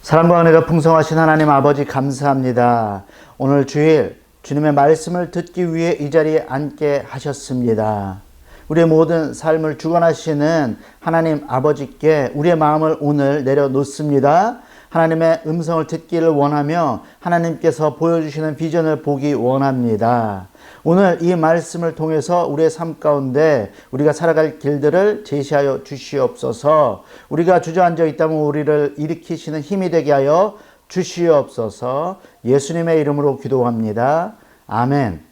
사랑과 은혜가 풍성하신 하나님 아버지 감사합니다. 오늘 주일 주님의 말씀을 듣기 위해 이 자리에 앉게 하셨습니다. 우리의 모든 삶을 주관하시는 하나님 아버지께 우리의 마음을 오늘 내려놓습니다. 하나님의 음성을 듣기를 원하며 하나님께서 보여주시는 비전을 보기 원합니다. 오늘 이 말씀을 통해서 우리의 삶 가운데 우리가 살아갈 길들을 제시하여 주시옵소서. 우리가 주저앉아 있다면 우리를 일으키시는 힘이 되게 하여 주시옵소서. 예수님의 이름으로 기도합니다. 아멘.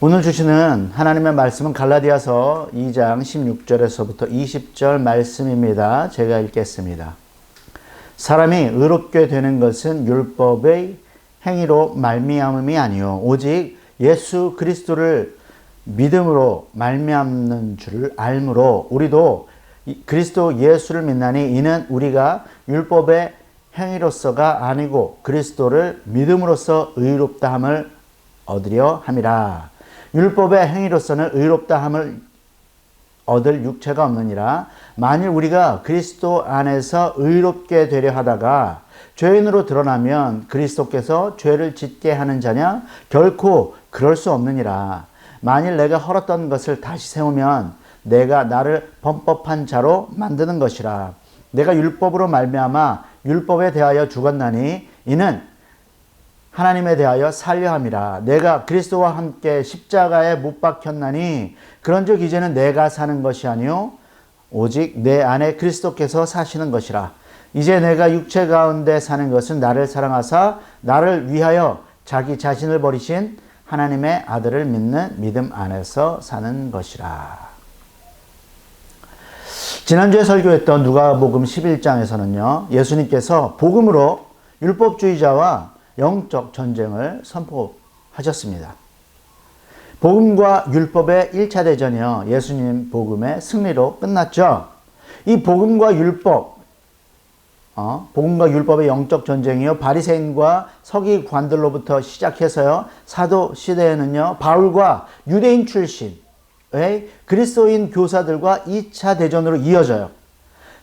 오늘 주시는 하나님의 말씀은 갈라디아서 2장 16절에서부터 20절 말씀입니다. 제가 읽겠습니다. 사람이 의롭게 되는 것은 율법의 행위로 말미암음이 아니요 오직 예수 그리스도를 믿음으로 말미암는 줄을 알므로 우리도 그리스도 예수를 믿나니 이는 우리가 율법의 행위로서가 아니고 그리스도를 믿음으로써 의롭다함을 얻으려 함이라. 율법의 행위로서는 의롭다함을 얻을 육체가 없느니라. 만일 우리가 그리스도 안에서 의롭게 되려 하다가 죄인으로 드러나면 그리스도께서 죄를 짓게 하는 자냐? 결코 그럴 수 없느니라. 만일 내가 헐었던 것을 다시 세우면 내가 나를 범법한 자로 만드는 것이라. 내가 율법으로 말미암아 율법에 대하여 죽었나니 이는 하나님에 대하여 살려 함이라. 내가 그리스도와 함께 십자가에 못 박혔나니 그런즉 이제는 내가 사는 것이 아니요 오직 내 안에 그리스도께서 사시는 것이라. 이제 내가 육체 가운데 사는 것은 나를 사랑하사 나를 위하여 자기 자신을 버리신 하나님의 아들을 믿는 믿음 안에서 사는 것이라. 지난주에 설교했던 누가복음 11장에서는요. 예수님께서 복음으로 율법주의자와 영적 전쟁을 선포하셨습니다. 복음과 율법의 1차 대전이요. 예수님 복음의 승리로 끝났죠. 이 복음과 율법의 영적 전쟁이요. 바리새인과 서기관들로부터 시작해서요. 사도 시대에는요. 바울과 유대인 출신의 그리스도인 교사들과 2차 대전으로 이어져요.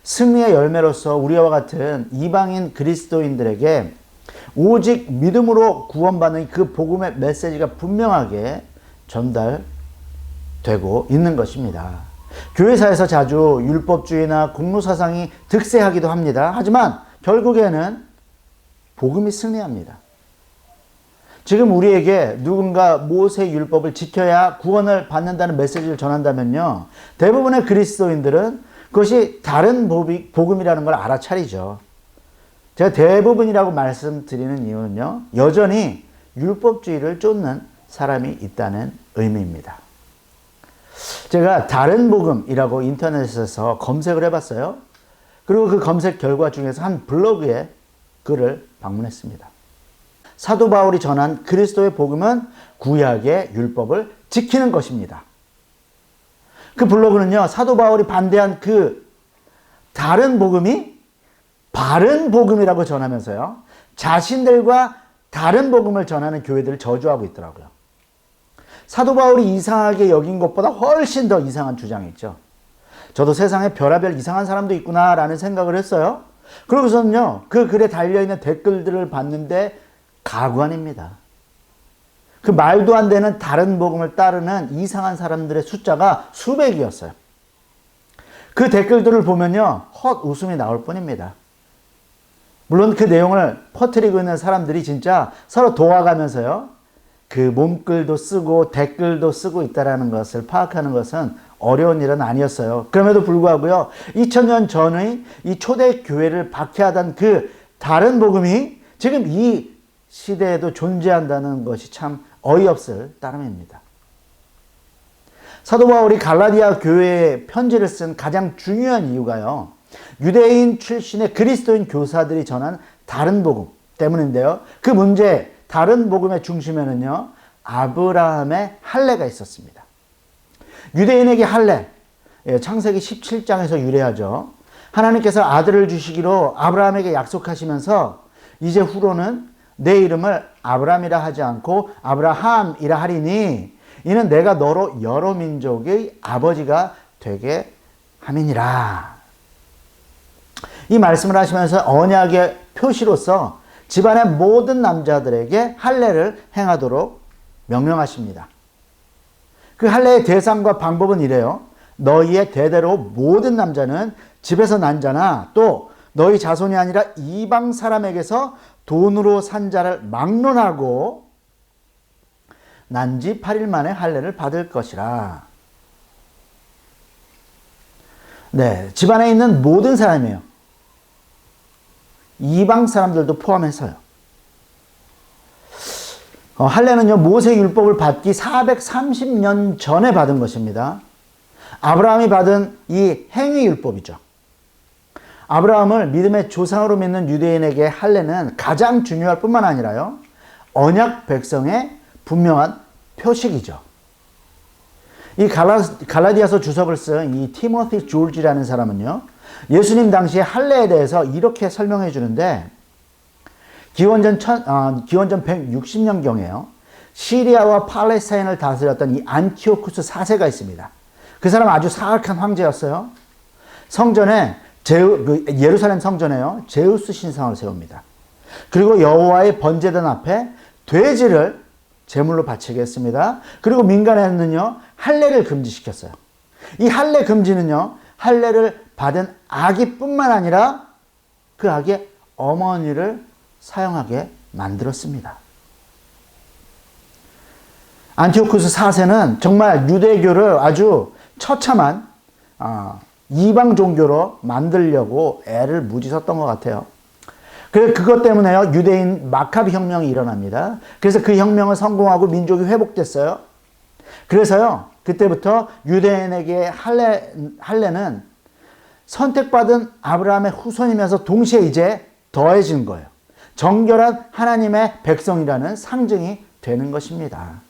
승리의 열매로서 우리와 같은 이방인 그리스도인들에게 오직 믿음으로 구원받는 그 복음의 메시지가 분명하게 전달되고 있는 것입니다. 교회사에서 자주 율법주의나 공로사상이 득세하기도 합니다. 하지만 결국에는 복음이 승리합니다. 지금 우리에게 누군가 모세 율법을 지켜야 구원을 받는다는 메시지를 전한다면요. 대부분의 그리스도인들은 그것이 다른 복음이라는 걸 알아차리죠. 제가 대부분이라고 말씀드리는 이유는요. 여전히 율법주의를 쫓는 사람이 있다는 의미입니다. 제가 다른 복음이라고 인터넷에서 검색을 해봤어요. 그리고 그 검색 결과 중에서 한 블로그에 글을 방문했습니다. 사도 바울이 전한 그리스도의 복음은 구약의 율법을 지키는 것입니다. 그 블로그는요. 사도 바울이 반대한 그 다른 복음이 바른 복음이라고 전하면서요. 자신들과 다른 복음을 전하는 교회들을 저주하고 있더라고요. 사도 바울이 이상하게 여긴 것보다 훨씬 더 이상한 주장이 있죠. 저도 세상에 별의별 이상한 사람도 있구나라는 생각을 했어요. 그러고서는요. 그 글에 달려있는 댓글들을 봤는데 가관입니다. 그 말도 안 되는 다른 복음을 따르는 이상한 사람들의 숫자가 수백이었어요. 그 댓글들을 보면요. 헛웃음이 나올 뿐입니다. 물론 그 내용을 퍼뜨리고 있는 사람들이 진짜 서로 도와가면서요. 그 몸글도 쓰고 댓글도 쓰고 있다는 것을 파악하는 것은 어려운 일은 아니었어요. 그럼에도 불구하고요. 2000년 전의 이 초대교회를 박해하던 그 다른 복음이 지금 이 시대에도 존재한다는 것이 참 어이없을 따름입니다. 사도 바울이 갈라디아 교회에 편지를 쓴 가장 중요한 이유가요. 유대인 출신의 그리스도인 교사들이 전한 다른 복음 때문인데요. 그 문제, 다른 복음의 중심에는요. 아브라함의 할례가 있었습니다. 유대인에게 할례, 창세기 17장에서 유래하죠. 하나님께서 아들을 주시기로 아브라함에게 약속하시면서 이제 후로는 내 이름을 아브라함이라 하지 않고 아브라함이라 하리니 이는 내가 너로 여러 민족의 아버지가 되게 함이니라. 이 말씀을 하시면서 언약의 표시로서 집안의 모든 남자들에게 할례를 행하도록 명령하십니다. 그 할례의 대상과 방법은 이래요. 너희의 대대로 모든 남자는 집에서 난 자나 또 너희 자손이 아니라 이방 사람에게서 돈으로 산 자를 막론하고 난 지 8일 만에 할례를 받을 것이라. 네, 집안에 있는 모든 사람이에요. 이방 사람들도 포함해서요. 할례는요, 모세율법을 받기 430년 전에 받은 것입니다. 아브라함이 받은 이 행위율법이죠. 아브라함을 믿음의 조상으로 믿는 유대인에게 할례는 가장 중요할 뿐만 아니라요, 언약 백성의 분명한 표식이죠. 이 갈라디아서 주석을 쓴 이 티모티 조지라는 사람은요, 예수님 당시의 할례에 대해서 이렇게 설명해 주는데, 기원전 160년경에요. 시리아와 팔레스타인을 다스렸던 이 안티오쿠스 4세가 있습니다. 그 사람 아주 사악한 황제였어요. 성전에 예루살렘 성전에요, 제우스 신상을 세웁니다. 그리고 여호와의 번제단 앞에 돼지를 제물로 바치게 했습니다. 그리고 민간에는요, 할례를 금지시켰어요. 이 할례 금지는요, 할례를 받은 아기뿐만 아니라 그 아기의 어머니를 사용하게 만들었습니다. 안티오쿠스 4세는 정말 유대교를 아주 처참한 이방 종교로 만들려고 애를 무지 썼던 것 같아요. 그래서 그것 때문에요, 유대인 마카비 혁명이 일어납니다. 그래서 그 혁명은 성공하고 민족이 회복됐어요. 그래서요, 그때부터 유대인에게 할례는 선택받은 아브라함의 후손이면서 동시에 이제 더해진 거예요. 정결한 하나님의 백성이라는 상징이 되는 것입니다.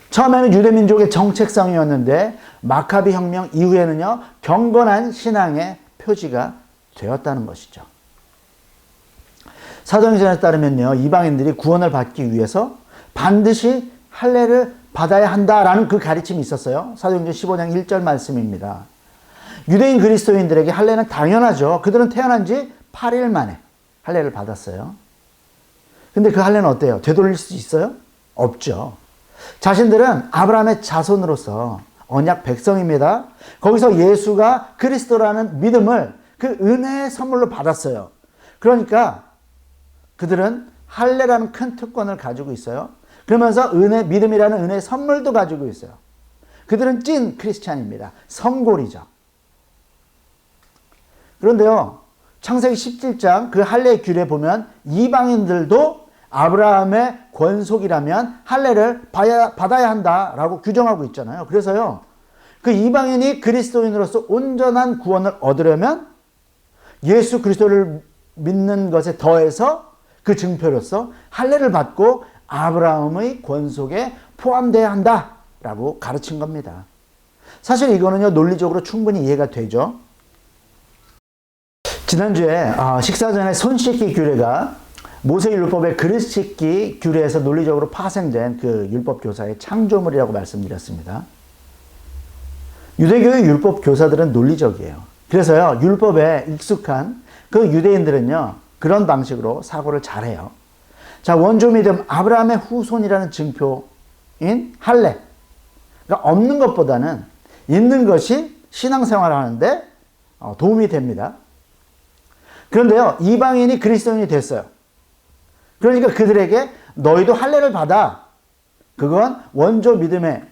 처음에는 유대민족의 정체성이었는데 마카비 혁명 이후에는요, 경건한 신앙의 표지가 되었다는 것이죠. 사도행전에 따르면요, 이방인들이 구원을 받기 위해서 반드시 할례를 받아야 한다라는 그 가르침이 있었어요. 사도행전 15장 1절 말씀입니다. 유대인 그리스도인들에게 할례는 당연하죠. 그들은 태어난 지 8일 만에 할례를 받았어요. 근데 그 할례는 어때요? 되돌릴 수 있어요? 없죠. 자신들은 아브라함의 자손으로서 언약 백성입니다. 거기서 예수가 그리스도라는 믿음을 그 은혜의 선물로 받았어요. 그러니까 그들은 할례라는 큰 특권을 가지고 있어요. 그러면서 믿음이라는 은혜의 선물도 가지고 있어요. 그들은 찐 크리스찬입니다. 성골이죠. 그런데요, 창세기 17장 그 할례의 규례에 보면 이방인들도 아브라함의 권속이라면 할례를 받아야 한다라고 규정하고 있잖아요. 그래서요, 그 이방인이 그리스도인으로서 온전한 구원을 얻으려면 예수 그리스도를 믿는 것에 더해서 그 증표로서 할례를 받고 아브라함의 권속에 포함되어야 한다라고 가르친 겁니다. 사실 이거는요, 논리적으로 충분히 이해가 되죠. 지난주에 식사 전에 손 씻기 규례가 모세율법의 그릇 씻기 규례에서 논리적으로 파생된 그 율법 교사의 창조물이라고 말씀드렸습니다. 유대교의 율법 교사들은 논리적이에요. 그래서요, 율법에 익숙한 그 유대인들은요, 그런 방식으로 사고를 잘해요. 자, 원조 믿음 아브라함의 후손이라는 증표인 할례, 그러니까 없는 것보다는 있는 것이 신앙생활을 하는데 도움이 됩니다. 그런데요, 이방인이 그리스도인이 됐어요. 그러니까 그들에게 너희도 할례를 받아. 그건 원조 믿음의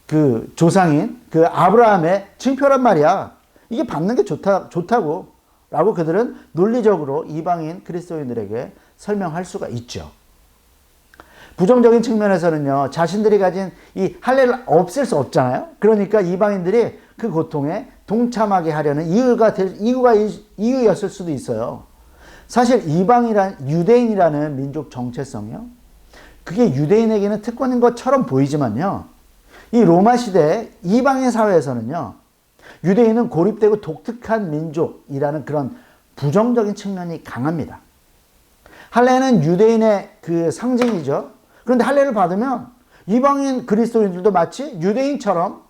그 조상인 그 아브라함의 증표란 말이야. 이게 받는 게 좋다고 라고 그들은 논리적으로 이방인 그리스도인들에게 설명할 수가 있죠. 부정적인 측면에서는요, 자신들이 가진 이 할례를 없앨 수 없잖아요. 그러니까 이방인들이 그 고통에 동참하게 하려는 이유였을 수도 있어요. 사실 유대인이라는 민족 정체성이요, 그게 유대인에게는 특권인 것처럼 보이지만요, 이 로마 시대 이방인 사회에서는요, 유대인은 고립되고 독특한 민족이라는 그런 부정적인 측면이 강합니다. 할례는 유대인의 그 상징이죠. 그런데 할례를 받으면 이방인 그리스도인들도 마치 유대인처럼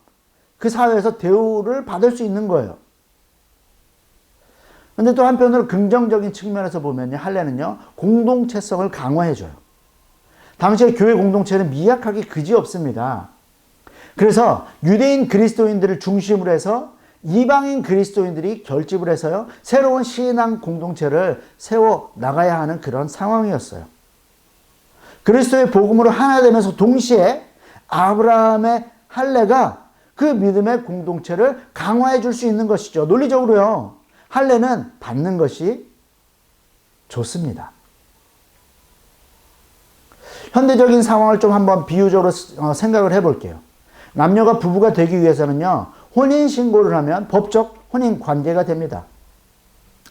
그 사회에서 대우를 받을 수 있는 거예요. 근데 또 한편으로 긍정적인 측면에서 보면요, 할례는요, 공동체성을 강화해줘요. 당시의 교회 공동체는 미약하기 그지없습니다. 그래서 유대인 그리스도인들을 중심으로 해서 이방인 그리스도인들이 결집을 해서요, 새로운 신앙 공동체를 세워 나가야 하는 그런 상황이었어요. 그리스도의 복음으로 하나 되면서 동시에 아브라함의 할례가 그 믿음의 공동체를 강화해 줄 수 있는 것이죠. 논리적으로요, 할례는 받는 것이 좋습니다. 현대적인 상황을 좀 한번 비유적으로 생각을 해볼게요. 남녀가 부부가 되기 위해서는요, 혼인신고를 하면 법적 혼인 관계가 됩니다.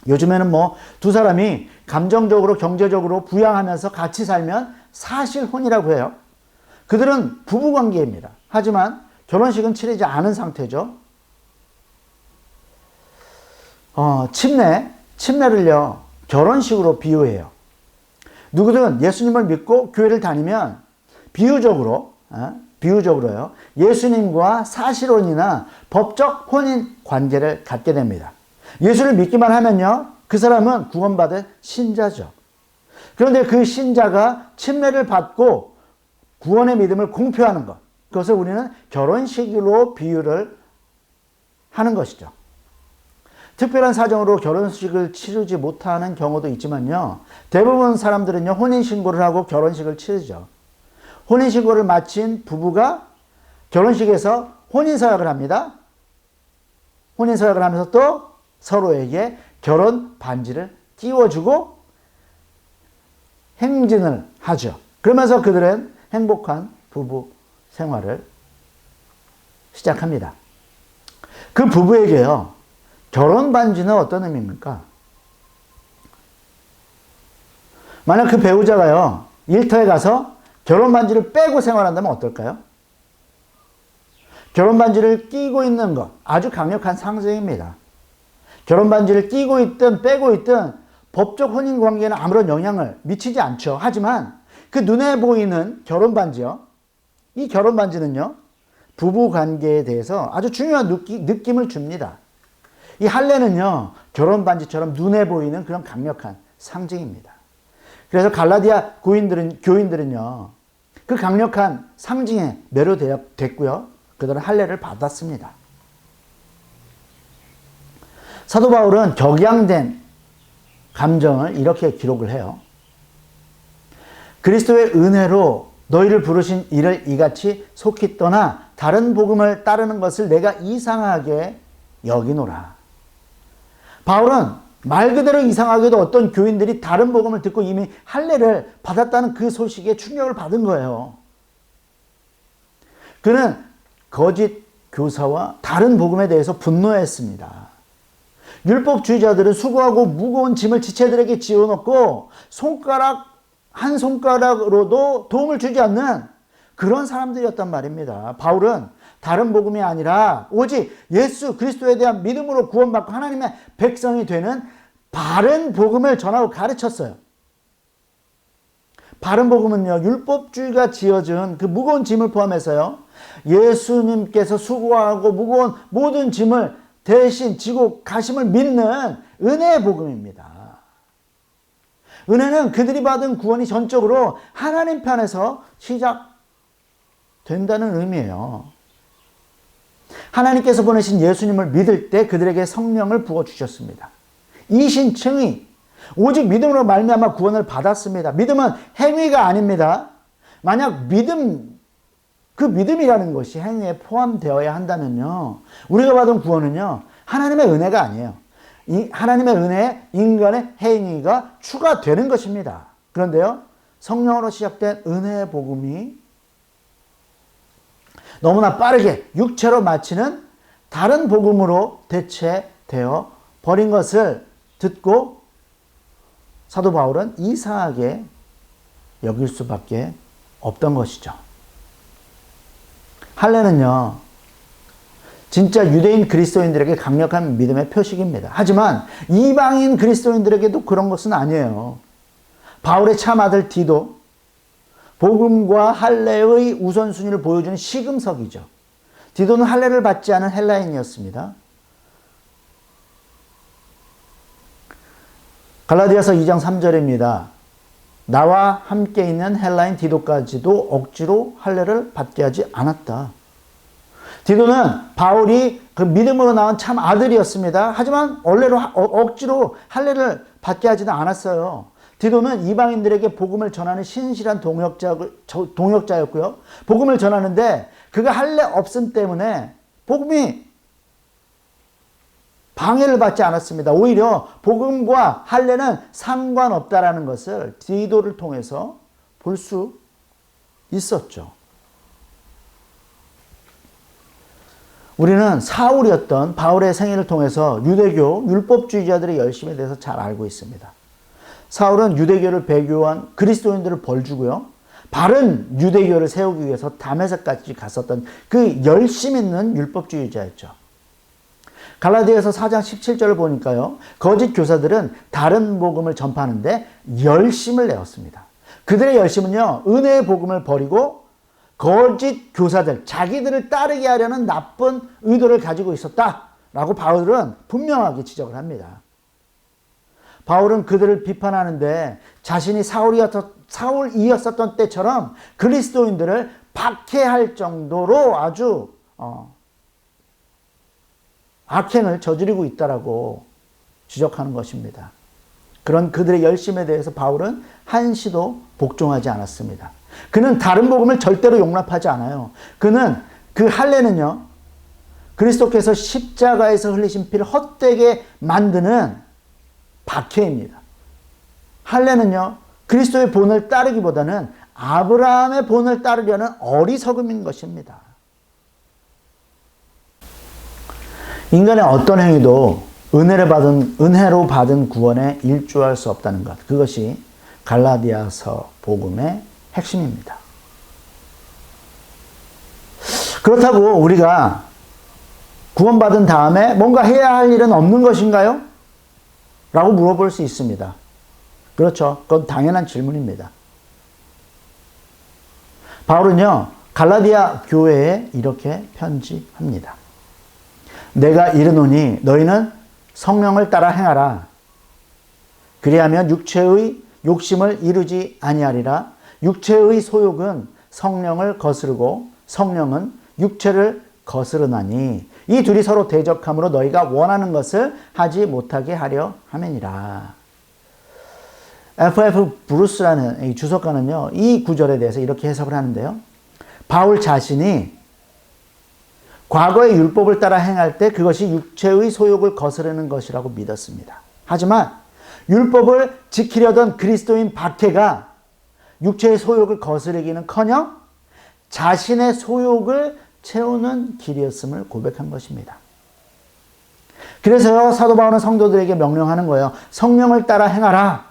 요즘에는 뭐 두 사람이 감정적으로 경제적으로 부양하면서 같이 살면 사실혼이라고 해요. 그들은 부부관계입니다. 하지만 결혼식은 치르지 않은 상태죠. 침례를요, 결혼식으로 비유해요. 누구든 예수님을 믿고 교회를 다니면 비유적으로요, 예수님과 사실혼이나 법적 혼인 관계를 갖게 됩니다. 예수를 믿기만 하면요, 그 사람은 구원받은 신자죠. 그런데 그 신자가 침례를 받고 구원의 믿음을 공표하는 것, 그것을 우리는 결혼식으로 비유를 하는 것이죠. 특별한 사정으로 결혼식을 치르지 못하는 경우도 있지만요, 대부분 사람들은요, 혼인신고를 하고 결혼식을 치르죠. 혼인신고를 마친 부부가 결혼식에서 혼인서약을 합니다. 혼인서약을 하면서 또 서로에게 결혼 반지를 띄워주고 행진을 하죠. 그러면서 그들은 행복한 부부 생활을 시작합니다. 그 부부에게요, 결혼 반지는 어떤 의미입니까? 만약 그 배우자가요, 일터에 가서 결혼 반지를 빼고 생활한다면 어떨까요? 결혼 반지를 끼고 있는 것, 아주 강력한 상징입니다. 결혼 반지를 끼고 있든 빼고 있든 법적 혼인 관계에는 아무런 영향을 미치지 않죠. 하지만 그 눈에 보이는 결혼 반지요, 이 결혼 반지는요, 부부 관계에 대해서 아주 중요한 느낌을 줍니다. 이 할례는요, 결혼 반지처럼 눈에 보이는 그런 강력한 상징입니다. 그래서 갈라디아 교인들은요, 그 강력한 상징에 매료됐고요, 그들은 할례를 받았습니다. 사도 바울은 격양된 감정을 이렇게 기록을 해요. 그리스도의 은혜로 너희를 부르신 이를 이같이 속히 떠나 다른 복음을 따르는 것을 내가 이상하게 여기노라. 바울은 말 그대로 이상하게도 어떤 교인들이 다른 복음을 듣고 이미 할례를 받았다는 그 소식에 충격을 받은 거예요. 그는 거짓 교사와 다른 복음에 대해서 분노했습니다. 율법주의자들은 수고하고 무거운 짐을 지체들에게 지어놓고 한 손가락으로도 도움을 주지 않는 그런 사람들이었단 말입니다. 바울은 다른 복음이 아니라 오직 예수 그리스도에 대한 믿음으로 구원받고 하나님의 백성이 되는 바른 복음을 전하고 가르쳤어요. 바른 복음은요, 율법주의가 지어준 그 무거운 짐을 포함해서요, 예수님께서 수고하고 무거운 모든 짐을 대신 지고 가심을 믿는 은혜의 복음입니다. 은혜는 그들이 받은 구원이 전적으로 하나님 편에서 시작된다는 의미예요. 하나님께서 보내신 예수님을 믿을 때 그들에게 성령을 부어주셨습니다. 이신층이 오직 믿음으로 말미암아 구원을 받았습니다. 믿음은 행위가 아닙니다. 만약 그 믿음이라는 것이 행위에 포함되어야 한다면요, 우리가 받은 구원은요, 하나님의 은혜가 아니에요. 하나님의 은혜에 인간의 행위가 추가되는 것입니다. 그런데요, 성령으로 시작된 은혜의 복음이 너무나 빠르게 육체로 마치는 다른 복음으로 대체되어 버린 것을 듣고 사도 바울은 이상하게 여길 수밖에 없던 것이죠. 할례는요, 진짜 유대인 그리스도인들에게 강력한 믿음의 표식입니다. 하지만 이방인 그리스도인들에게도 그런 것은 아니에요. 바울의 참 아들 디도 복음과 할례의 우선순위를 보여주는 시금석이죠. 디도는 할례를 받지 않은 헬라인이었습니다. 갈라디아서 2장 3절입니다. 나와 함께 있는 헬라인 디도까지도 억지로 할례를 받게 하지 않았다. 디도는 바울이 그 믿음으로 낳은 참 아들이었습니다. 하지만 원래로 억지로 할례를 받게 하지는 않았어요. 디도는 이방인들에게 복음을 전하는 신실한 동역자였고요. 복음을 전하는데 그가 할례 없음 때문에 복음이 방해를 받지 않았습니다. 오히려 복음과 할례는 상관없다라는 것을 디도를 통해서 볼 수 있었죠. 우리는 사울이었던 바울의 생애를 통해서 유대교 율법주의자들의 열심에 대해서 잘 알고 있습니다. 사울은 유대교를 배교한 그리스도인들을 벌주고요. 바른 유대교를 세우기 위해서 다메섹까지 갔었던 그 열심 있는 율법주의자였죠. 갈라디아서 4장 17절을 보니까요. 거짓 교사들은 다른 복음을 전파하는데 열심을 내었습니다. 그들의 열심은요. 은혜의 복음을 버리고 거짓 교사들, 자기들을 따르게 하려는 나쁜 의도를 가지고 있었다라고 바울은 분명하게 지적을 합니다. 바울은 그들을 비판하는데 자신이 사울이었었던 때처럼 그리스도인들을 박해할 정도로 아주 악행을 저지르고 있다라고 지적하는 것입니다. 그런 그들의 열심에 대해서 바울은 한시도 복종하지 않았습니다. 그는 다른 복음을 절대로 용납하지 않아요. 그는 그 할례는요, 그리스도께서 십자가에서 흘리신 피를 헛되게 만드는 박해입니다. 할례는요, 그리스도의 본을 따르기보다는 아브라함의 본을 따르려는 어리석음인 것입니다. 인간의 어떤 행위도 은혜로 받은 구원에 일조할 수 없다는 것. 그것이 갈라디아서 복음의 핵심입니다. 그렇다고 우리가 구원받은 다음에 뭔가 해야 할 일은 없는 것인가요? 라고 물어볼 수 있습니다. 그렇죠. 그건 당연한 질문입니다. 바울은요, 갈라디아 교회에 이렇게 편지합니다. 내가 이르노니 너희는 성령을 따라 행하라. 그리하면 육체의 욕심을 이루지 아니하리라. 육체의 소욕은 성령을 거스르고 성령은 육체를 거스르나니 이 둘이 서로 대적함으로 너희가 원하는 것을 하지 못하게 하려 함이니라. F.F. 브루스라는 이 주석가는요, 이 구절에 대해서 이렇게 해석을 하는데요. 바울 자신이 과거의 율법을 따라 행할 때 그것이 육체의 소욕을 거스르는 것이라고 믿었습니다. 하지만 율법을 지키려던 그리스도인 박해가 육체의 소욕을 거스르기는커녕 자신의 소욕을 채우는 길이었음을 고백한 것입니다. 그래서요, 사도 바울은 성도들에게 명령하는 거예요. 성령을 따라 행하라.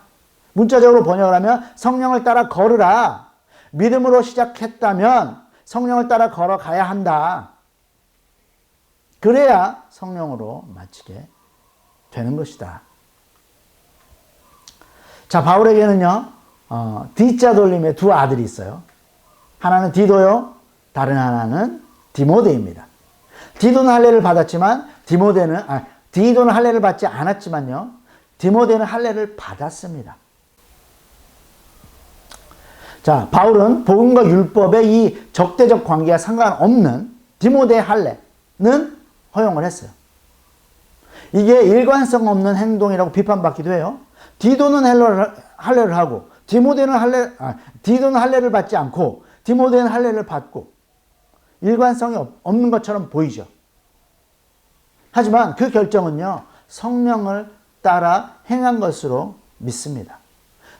문자적으로 번역을 하면 성령을 따라 걸으라. 믿음으로 시작했다면 성령을 따라 걸어가야 한다. 그래야 성령으로 마치게 되는 것이다. 자, 바울에게는요, D자 돌림의 두 아들이 있어요. 하나는 디도요, 다른 하나는 디모데입니다. 디도는 할례를 받았지만 디도는 할례를 받지 않았지만요, 디모데는 할례를 받았습니다. 자, 바울은 복음과 율법의 이 적대적 관계와 상관없는 디모데의 할례는 허용을 했어요. 이게 일관성 없는 행동이라고 비판받기도 해요. 디도는 할례를 하고 디도는 할례를 받지 않고 디모데는 할례를 받고 일관성이 없는 것처럼 보이죠. 하지만 그 결정은요, 성령을 따라 행한 것으로 믿습니다.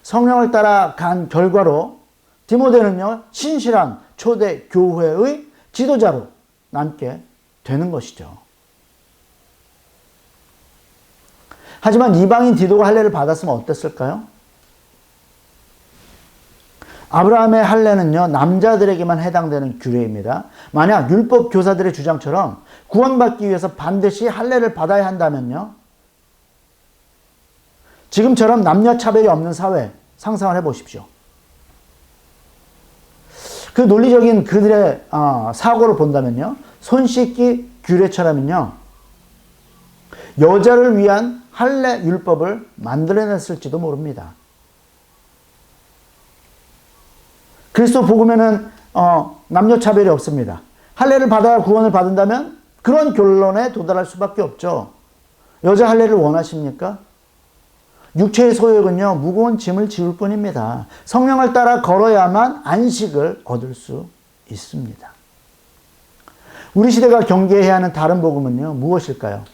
성령을 따라 간 결과로 디모데는요, 신실한 초대 교회의 지도자로 남게 되는 것이죠. 하지만 이방인 디도가 할례를 받았으면 어땠을까요? 아브라함의 할례는요, 남자들에게만 해당되는 규례입니다. 만약 율법 교사들의 주장처럼 구원받기 위해서 반드시 할례를 받아야 한다면요, 지금처럼 남녀 차별이 없는 사회 상상을 해보십시오. 그 논리적인 그들의 사고를 본다면요. 손 씻기 규례처럼은요. 여자를 위한 할례 율법을 만들어냈을지도 모릅니다. 그리스도 복음에는 남녀 차별이 없습니다. 할례를 받아야 구원을 받는다면 그런 결론에 도달할 수밖에 없죠. 여자 할례를 원하십니까? 육체의 소욕은요, 무거운 짐을 지울 뿐입니다. 성령을 따라 걸어야만 안식을 얻을 수 있습니다. 우리 시대가 경계해야 하는 다른 복음은요, 무엇일까요?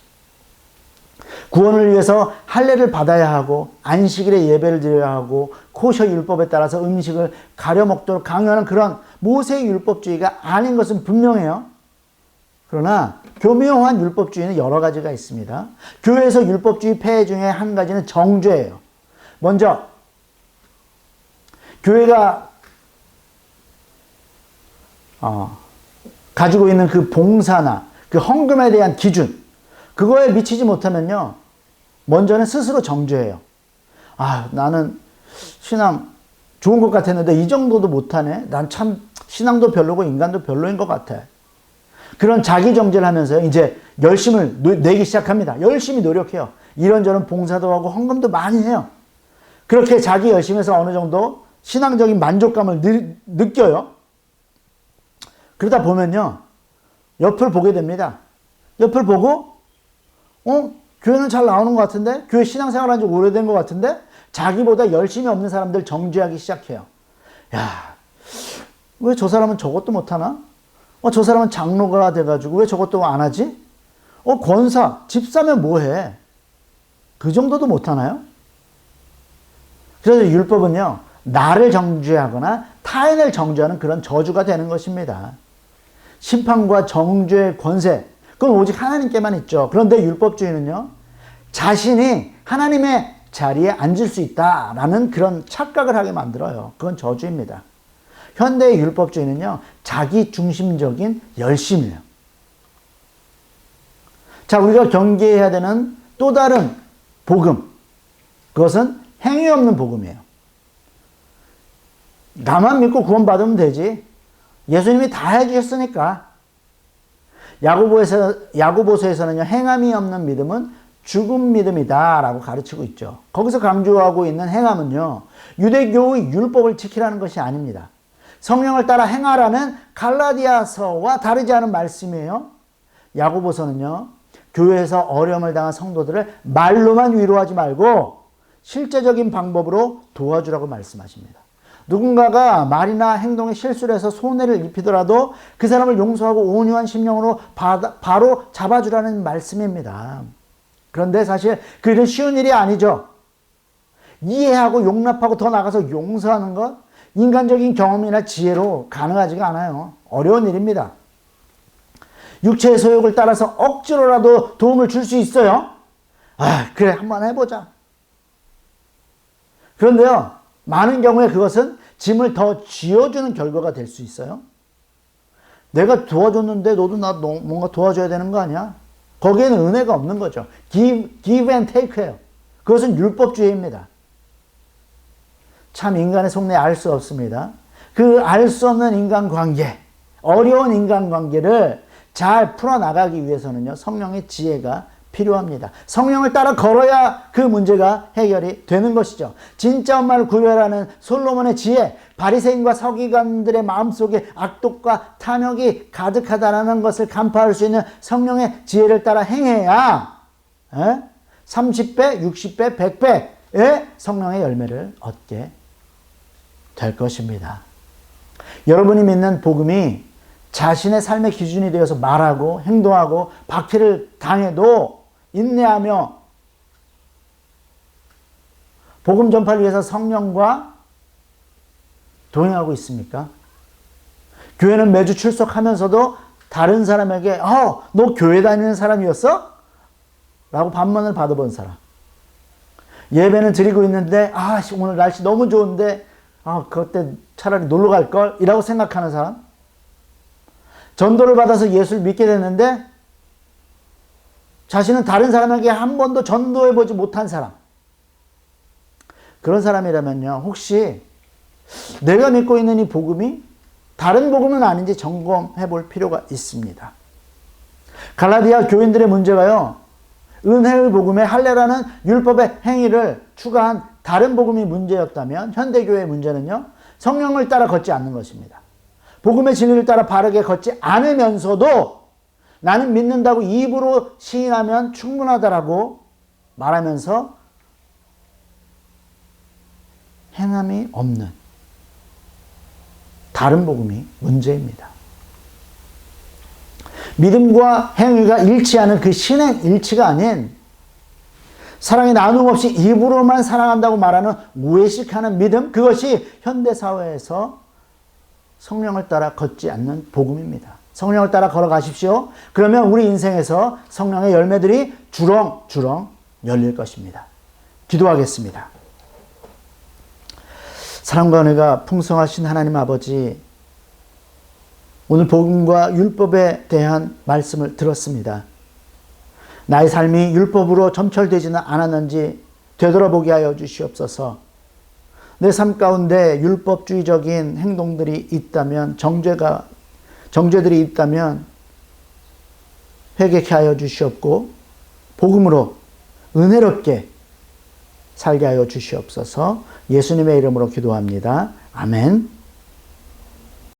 구원을 위해서 할례를 받아야 하고 안식일에 예배를 드려야 하고 코셔 율법에 따라서 음식을 가려 먹도록 강요하는 그런 모세의 율법주의가 아닌 것은 분명해요. 그러나 교묘한 율법주의는 여러 가지가 있습니다. 교회에서 율법주의 폐해 중에 한 가지는 정죄예요. 먼저 교회가 가지고 있는 그 봉사나 그 헌금에 대한 기준, 그거에 미치지 못하면요, 먼저는 스스로 정죄해요. 나는 신앙 좋은 것 같았는데 이 정도도 못하네. 난 참 신앙도 별로고 인간도 별로인 것 같아. 그런 자기 정죄를 하면서 이제 열심을 내기 시작합니다. 열심히 노력해요. 이런저런 봉사도 하고 헌금도 많이 해요. 그렇게 자기 열심에서 어느 정도 신앙적인 만족감을 느껴요. 그러다 보면요, 옆을 보게 됩니다. 옆을 보고 교회는 잘 나오는 것 같은데, 교회 신앙생활한 지 오래된 것 같은데, 자기보다 열심히 없는 사람들 정죄하기 시작해요. 야, 왜 저 사람은 저것도 못하나? 저 사람은 장로가 돼가지고 왜 저것도 안 하지? 권사, 집사면 뭐해? 그 정도도 못하나요? 그래서 율법은요, 나를 정죄하거나 타인을 정죄하는 그런 저주가 되는 것입니다. 심판과 정죄의 권세, 그건 오직 하나님께만 있죠. 그런데 율법주의는요, 자신이 하나님의 자리에 앉을 수 있다라는 그런 착각을 하게 만들어요. 그건 저주입니다. 현대의 율법주의는요, 자기 중심적인 열심이에요. 자, 우리가 경계해야 되는 또 다른 복음, 그것은 행위 없는 복음이에요. 나만 믿고 구원받으면 되지. 예수님이 다 해주셨으니까. 야고보서에서는요, 행함이 없는 믿음은 죽은 믿음이다 라고 가르치고 있죠. 거기서 강조하고 있는 행함은요, 유대교의 율법을 지키라는 것이 아닙니다. 성령을 따라 행하라는 갈라디아서와 다르지 않은 말씀이에요. 야고보서는요, 교회에서 어려움을 당한 성도들을 말로만 위로하지 말고 실제적인 방법으로 도와주라고 말씀하십니다. 누군가가 말이나 행동에 실수를 해서 손해를 입히더라도 그 사람을 용서하고 온유한 심령으로 바로 잡아주라는 말씀입니다. 그런데 사실 그 일은 쉬운 일이 아니죠. 이해하고 용납하고 더 나아가서 용서하는 것, 인간적인 경험이나 지혜로 가능하지가 않아요. 어려운 일입니다. 육체의 소욕을 따라서 억지로라도 도움을 줄 수 있어요. 그래, 한번 해보자. 그런데요, 많은 경우에 그것은 짐을 더 쥐어주는 결과가 될 수 있어요. 내가 도와줬는데 너도 뭔가 도와줘야 되는 거 아니야? 거기에는 은혜가 없는 거죠. give and take예요. 그것은 율법주의입니다. 참 인간의 속내 알 수 없습니다. 그 알 수 없는 인간관계, 어려운 인간관계를 잘 풀어나가기 위해서는요, 성령의 지혜가 필요합니다. 성령을 따라 걸어야 그 문제가 해결이 되는 것이죠. 진짜 엄마를 구별하는 솔로몬의 지혜, 바리새인과 서기관들의 마음속에 악독과 탐욕이 가득하다는 것을 간파할 수 있는 성령의 지혜를 따라 행해야 30배, 60배, 100배의 성령의 열매를 얻게 될 것입니다. 여러분이 믿는 복음이 자신의 삶의 기준이 되어서 말하고 행동하고 박해를 당해도 인내하며 복음 전파를 위해서 성령과 동행하고 있습니까? 교회는 매주 출석하면서도 다른 사람에게 너 교회 다니는 사람이었어? 라고 반문을 받아본 사람. 예배는 드리고 있는데 오늘 날씨 너무 좋은데 그때 차라리 놀러 갈걸? 이라고 생각하는 사람. 전도를 받아서 예수를 믿게 됐는데 자신은 다른 사람에게 한 번도 전도해보지 못한 사람. 그런 사람이라면요, 혹시 내가 믿고 있는 이 복음이 다른 복음은 아닌지 점검해 볼 필요가 있습니다. 갈라디아 교인들의 문제가요, 은혜의 복음에 할례라는 율법의 행위를 추가한 다른 복음이 문제였다면, 현대교회의 문제는요, 성령을 따라 걷지 않는 것입니다. 복음의 진리를 따라 바르게 걷지 않으면서도 나는 믿는다고 입으로 시인하면 충분하다라고 말하면서 행함이 없는 다른 복음이 문제입니다. 믿음과 행위가 일치하는 그 신행 일치가 아닌 사랑의 나눔 없이 입으로만 사랑한다고 말하는 외식하는 믿음, 그것이 현대사회에서 성령을 따라 걷지 않는 복음입니다. 성령을 따라 걸어가십시오. 그러면 우리 인생에서 성령의 열매들이 주렁주렁 열릴 것입니다. 기도하겠습니다. 사랑과 은혜가 풍성하신 하나님 아버지, 오늘 복음과 율법에 대한 말씀을 들었습니다. 나의 삶이 율법으로 점철되지는 않았는지 되돌아보게 하여 주시옵소서. 내 삶 가운데 율법주의적인 행동들이 있다면, 정죄들이 있다면 회개케 하여 주시옵고 복음으로 은혜롭게 살게 하여 주시옵소서. 예수님의 이름으로 기도합니다. 아멘.